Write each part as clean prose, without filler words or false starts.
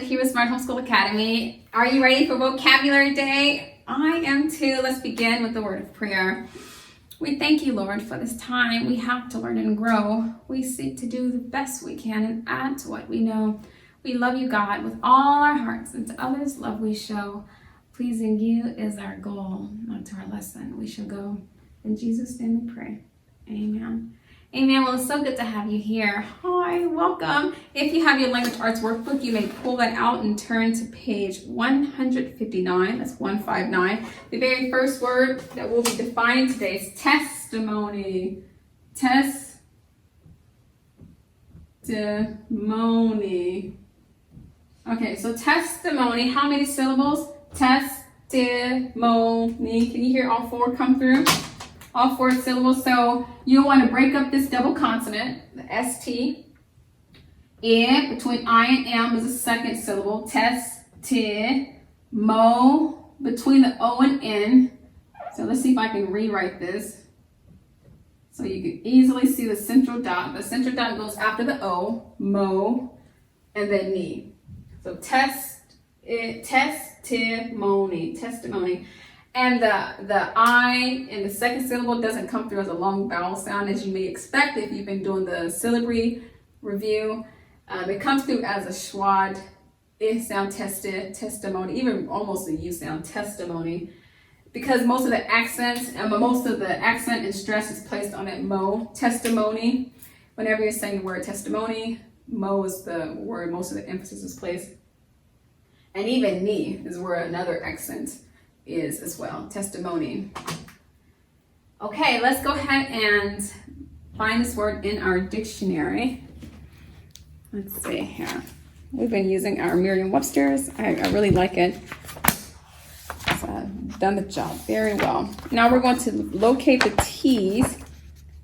here with Smart Homeschool Academy. Are you ready for Vocabulary Day? I am too. Let's begin with the word of prayer. We thank you, Lord, for this time we have to learn and grow. We seek to do the best we can and add to what we know. We love you, God, with all our hearts, and to others love we show. Pleasing you is our goal, not to our lesson we shall go. In Jesus' name we pray. Amen. Amen. Well, it's so good to have you here. Hi, welcome. If you have your language arts workbook, you may pull that out and turn to page 159. That's 159. The very first word that we'll be defining today is testimony. Testimony. Okay, so testimony. How many syllables? Testimony. Can you hear all four come through? All four syllables. So you'll want to break up this double consonant, the ST. And between I and M is a second syllable. Mo. Between the O and N. So let's see if I can rewrite this. So you can easily see the central dot. The central dot goes after the O, mo, and then ni. So testimony. And the I in the second syllable doesn't come through as a long vowel sound as you may expect if you've been doing the syllabary review. It comes through as a schwad sound, testimony, even almost a U sound, testimony, because most of the accent and stress is placed on that mo, testimony. Whenever you're saying the word testimony, mo is the word most of the emphasis is placed. And even ni is where another accent is as well, testimony. Okay, let's go ahead and find this word in our dictionary. Let's see here. We've been using our Merriam-Webster's. I really like it. It's done the job very well. Now we're going to locate the T's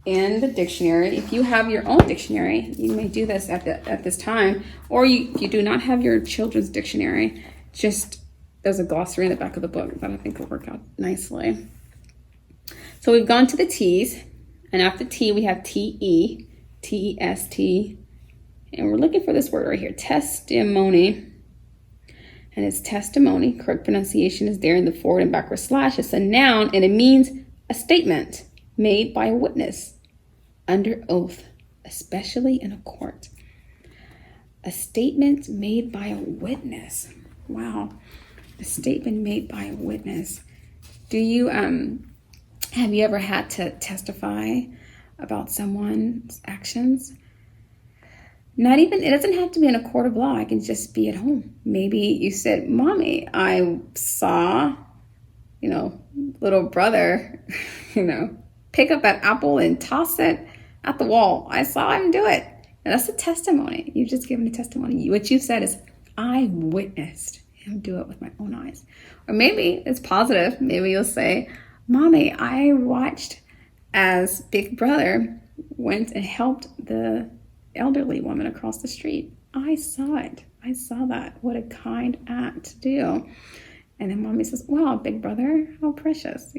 in the dictionary. If you have your own dictionary, you may do this at this time, or you do not have your children's dictionary, there's a glossary in the back of the book that I think will work out nicely. So we've gone to the T's, and after T we have T-E, T-E-S-T, and we're looking for this word right here, testimony. And it's testimony. Correct pronunciation is there in the forward and backward slash. It's a noun, and it means a statement made by a witness under oath, especially in a court. A statement made by a witness. Wow. A statement made by a witness. Do you have you ever had to testify about someone's actions? It doesn't have to be in a court of law. It can just be at home. Maybe you said, Mommy, I saw, little brother, pick up that apple and toss it at the wall. I saw him do it. And that's a testimony. You've just given a testimony. What you said is, I witnessed him do it with my own eyes. Or maybe it's positive. Maybe you'll say, Mommy, I watched as Big Brother went and helped the elderly woman across the street. I saw it. I saw that. What a kind act to do. And then Mommy says, wow, Big Brother, how precious,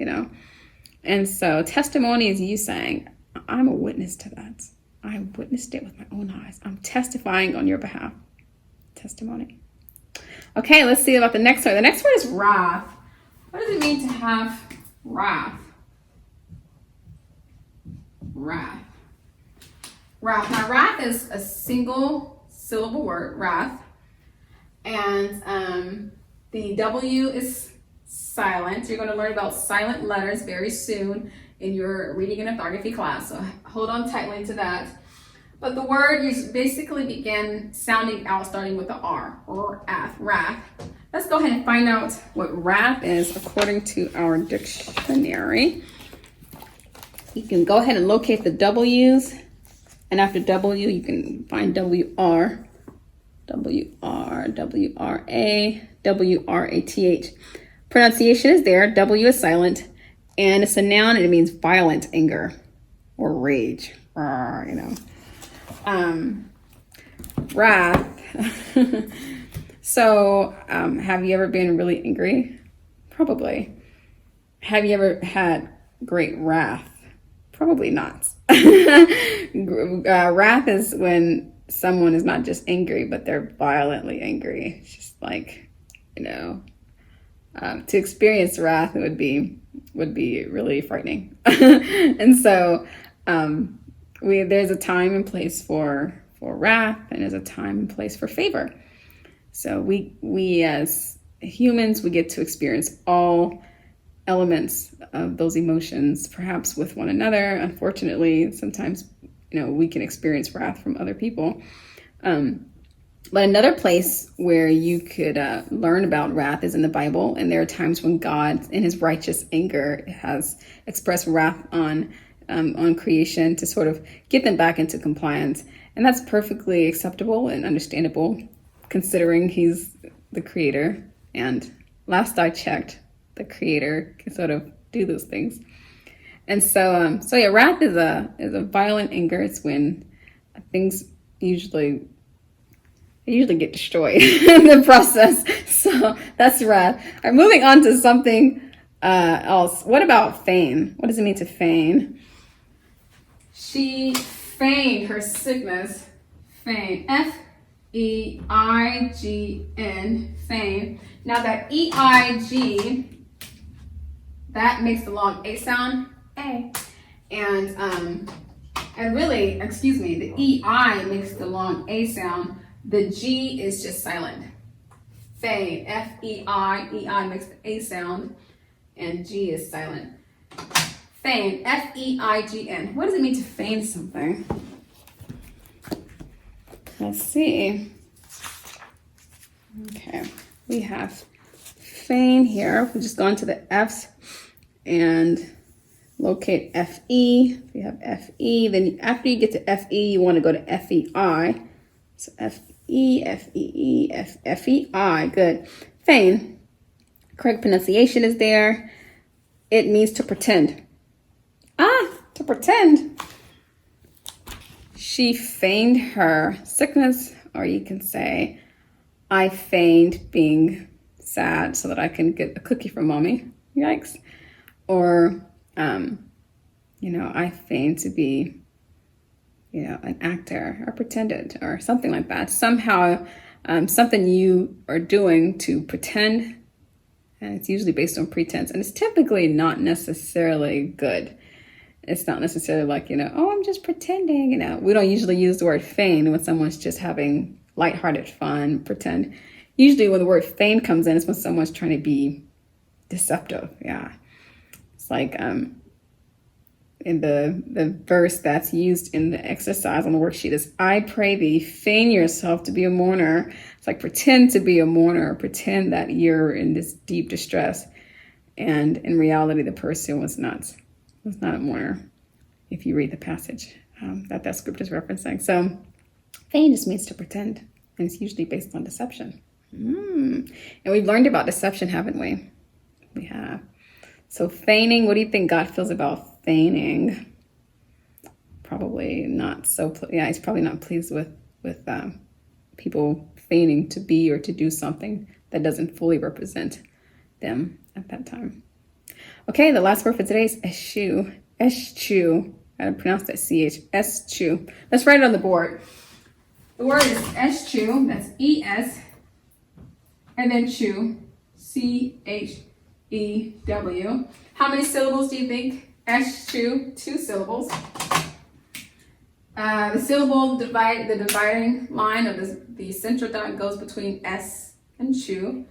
And so testimony is you saying, I'm a witness to that. I witnessed it with my own eyes. I'm testifying on your behalf. Testimony. Okay, let's see about the next word. The next word is wrath. What does it mean to have wrath? Wrath. Now, wrath is a single syllable word, wrath. And the W is silent. You're going to learn about silent letters very soon in your reading and orthography class. So hold on tightly to that. But the word you basically begin sounding out starting with the R, or wrath. Let's go ahead and find out what wrath is according to our dictionary. You can go ahead and locate the W's. And after W, you can find WR, WRA, WRATH. Pronunciation is there. W is silent. And it's a noun, and it means violent anger or rage. Wrath. So, have you ever been really angry? Probably. Have you ever had great wrath? Probably not. Wrath is when someone is not just angry, but they're violently angry. It's just like, to experience wrath would be really frightening. And so there's a time and place for wrath, and there's a time and place for favor. So we as humans, we get to experience all elements of those emotions, perhaps with one another. Unfortunately, sometimes we can experience wrath from other people. But another place where you could learn about wrath is in the Bible. And there are times when God, in his righteous anger, has expressed wrath on creation to sort of get them back into compliance. And that's perfectly acceptable and understandable, considering he's the creator. And last I checked, the creator can sort of do those things. And so yeah, wrath is a violent anger. It's when things usually get destroyed in the process. So that's wrath. All right, moving on to something else. What about feign? What does it mean to feign? She feigned her sickness. Feign. F-E-I-G-N. Feign. Now that E-I-G, that makes the long A sound. A. And really, the E-I makes the long A sound. The G is just silent. Feign, F-E-I, E-I makes the A sound, and G is silent. Feign, F-E-I-G-N. What does it mean to feign something? Let's see. Okay, we have feign here. We'll just go into the F's and locate F-E. We have F-E. Then after you get to F-E, you want to go to F-E-I. So F-E, F-E-E, F-E-I. Good. Feign. Correct pronunciation is there. It means to pretend. To pretend. She feigned her sickness, or you can say, I feigned being sad so that I can get a cookie from mommy. Yikes. Or, I feigned to be an actor, or pretended, or something like that. Somehow, something you are doing to pretend, and it's usually based on pretense, and it's typically not necessarily good. It's not necessarily like, I'm just pretending, We don't usually use the word feign when someone's just having lighthearted fun, pretend. Usually when the word feign comes in, it's when someone's trying to be deceptive. Yeah. It's like, in the verse that's used in the exercise on the worksheet is, I pray thee, feign yourself to be a mourner. It's like pretend to be a mourner, pretend that you're in this deep distress. And in reality, the person was not a mourner, if you read the passage that script is referencing. So feign just means to pretend, and it's usually based on deception. And we've learned about deception, haven't we? We have. So feigning, what do you think God feels about feigning? Probably not so. He's probably not pleased with people feigning to be or to do something that doesn't fully represent them at that time. Okay, the last word for today is eschew. Eschew. I pronounce that C-H. Eschew. Let's write it on the board. The word is eschew. That's E-S. And then chew. C-H-E-W. How many syllables do you think? Eschew. 2 syllables. The syllable the dividing line of the central dot goes between S and chew.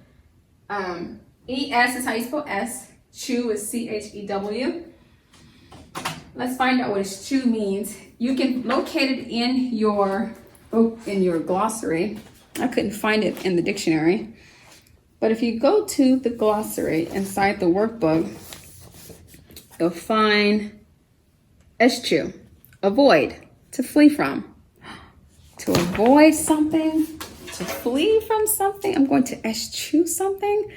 E-S is how you spell S. Chew is C-H-E-W. Let's find out what eschew means. You can locate it in your glossary. I couldn't find it in the dictionary. But if you go to the glossary inside the workbook, you'll find eschew, avoid, to flee from. To avoid something, to flee from something. I'm going to eschew something.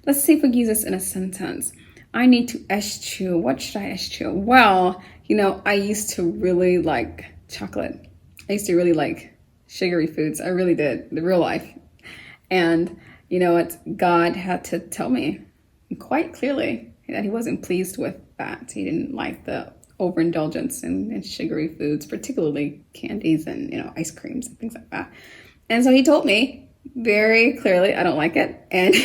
Let's see if we can use this in a sentence. I need to eschew. What should I eschew? Well, I used to really like chocolate. I used to really like sugary foods. I really did, in real life. And you know what? God had to tell me quite clearly that he wasn't pleased with that. He didn't like the overindulgence in sugary foods, particularly candies and, ice creams and things like that. And so he told me very clearly, I don't like it. And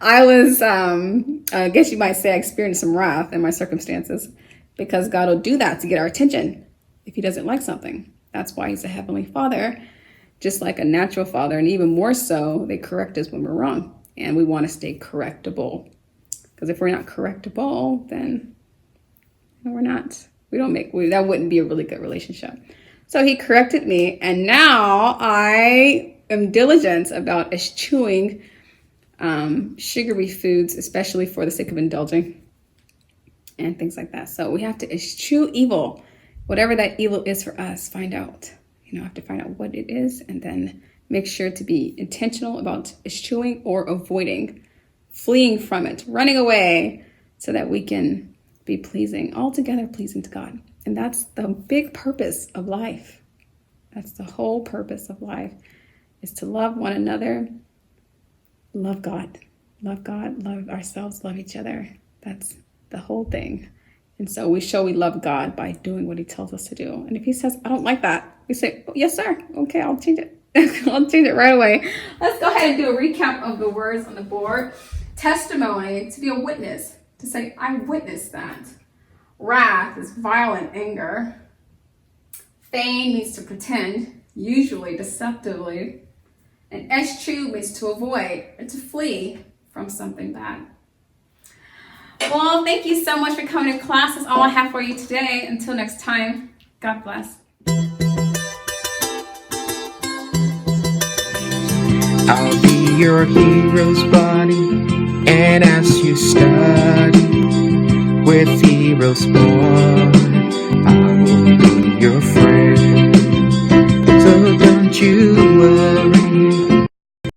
I guess you might say I experienced some wrath in my circumstances, because God will do that to get our attention if he doesn't like something. That's why he's a heavenly father, just like a natural father. And even more so, they correct us when we're wrong. And we want to stay correctable. Because if we're not correctable, then that wouldn't be a really good relationship. So he corrected me, and now I am diligent about eschewing sugary foods, especially for the sake of indulging and things like that. So we have to eschew evil, whatever that evil is for us. Find out, have to find out what it is, and then make sure to be intentional about eschewing or avoiding, fleeing from it, running away, so that we can be altogether pleasing to God. And that's the big purpose of life. That's the whole purpose of life, is to love one another, love God, love ourselves, love each other. That's the whole thing. And so we show we love God by doing what he tells us to do. And if he says, I don't like that, we say, oh, yes, sir. Okay, I'll change it. I'll change it right away. Let's go ahead and do a recap of the words on the board. Testimony, to be a witness, to say, I witnessed that. Wrath is violent anger. Feign means to pretend, usually deceptively. And eschew means to avoid or to flee from something bad. Well, thank you so much for coming to class. That's all I have for you today. Until next time, God bless. I'll be your hero's buddy, and as you study with heroes born, I will be your friend.